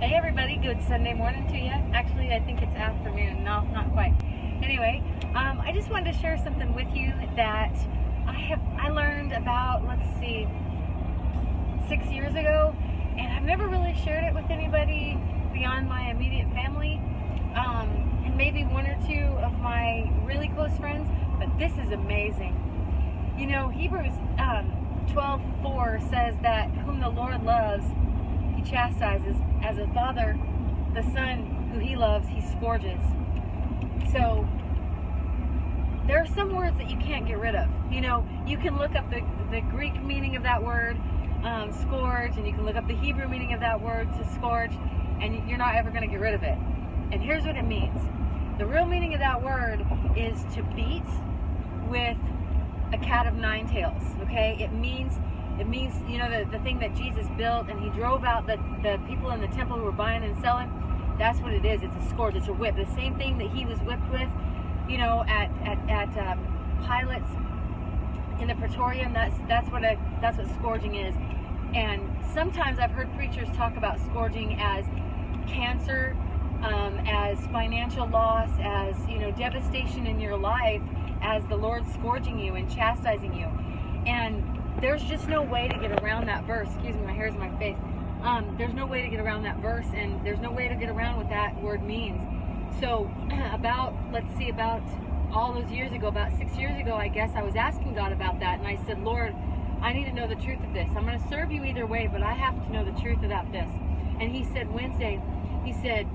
Hey everybody, good Sunday morning to you. Actually, I think it's afternoon. No, not quite. Anyway, I just wanted to share something with you that I learned about, 6 years ago, and I've never really shared it with anybody beyond my immediate family, and maybe one or two of my really close friends, but this is amazing. You know, Hebrews 12:4 says that whom the Lord loves, he chastises. As a father, the son who he loves, he scourges. So there are some words that you can't get rid of. You know, you can look up the Greek meaning of that word, scourge, and you can look up the Hebrew meaning of that word, to scourge, and you're not ever going to get rid of it. And here's what it means. The real meaning of that word is to beat with a cat of nine tails, okay? It means, you know, the thing that Jesus built, and he drove out the people in the temple who were buying and selling. That's what it is. It's a scourge. It's a whip. The same thing that he was whipped with, you know, at Pilate's in the Praetorium. That's what scourging is. And sometimes I've heard preachers talk about scourging as cancer, as financial loss, as, you know, devastation in your life, as the Lord scourging you and chastising you. And there's just no way to get around that verse. Excuse me, my hair's in my face. There's no way to get around that verse, and there's no way to get around what that word means. So about all those years ago, about 6 years ago, I guess, I was asking God about that, and I said, Lord, I need to know the truth of this. I'm going to serve you either way, but I have to know the truth about this. And he said Wednesday, he said,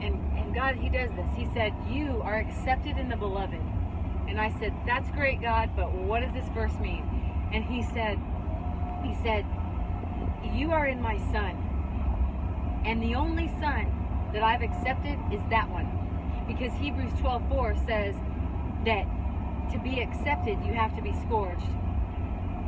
and God, he does this. He said, you are accepted in the beloved. And I said, that's great, God, but what does this verse mean? And he said, you are in my son. And the only son that I've accepted is that one. Because Hebrews 12:4 says that to be accepted, you have to be scourged.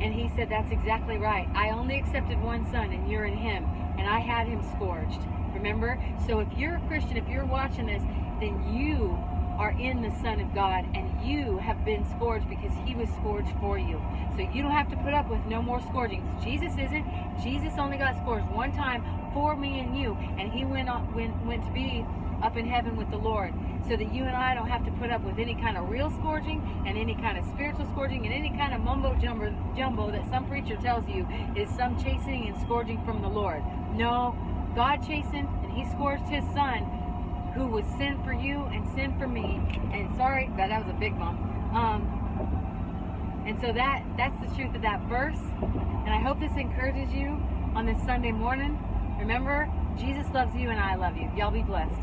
And he said, that's exactly right. I only accepted one son, and you're in him. And I had him scourged. Remember? So if you're a Christian, if you're watching this, then you are in the Son of God, and you have been scourged because he was scourged for you. So you don't have to put up with no more scourgings. Jesus isn't. Jesus only got scourged one time for me and you, and he went to be up in heaven with the Lord, so that you and I don't have to put up with any kind of real scourging and any kind of spiritual scourging and any kind of mumbo jumbo that some preacher tells you is some chastening and scourging from the Lord. No, God chastened, and he scourged his son, who was sin for you and sin for me. And sorry, that was a big bump. And so that's the truth of that verse. And I hope this encourages you on this Sunday morning. Remember, Jesus loves you and I love you. Y'all be blessed.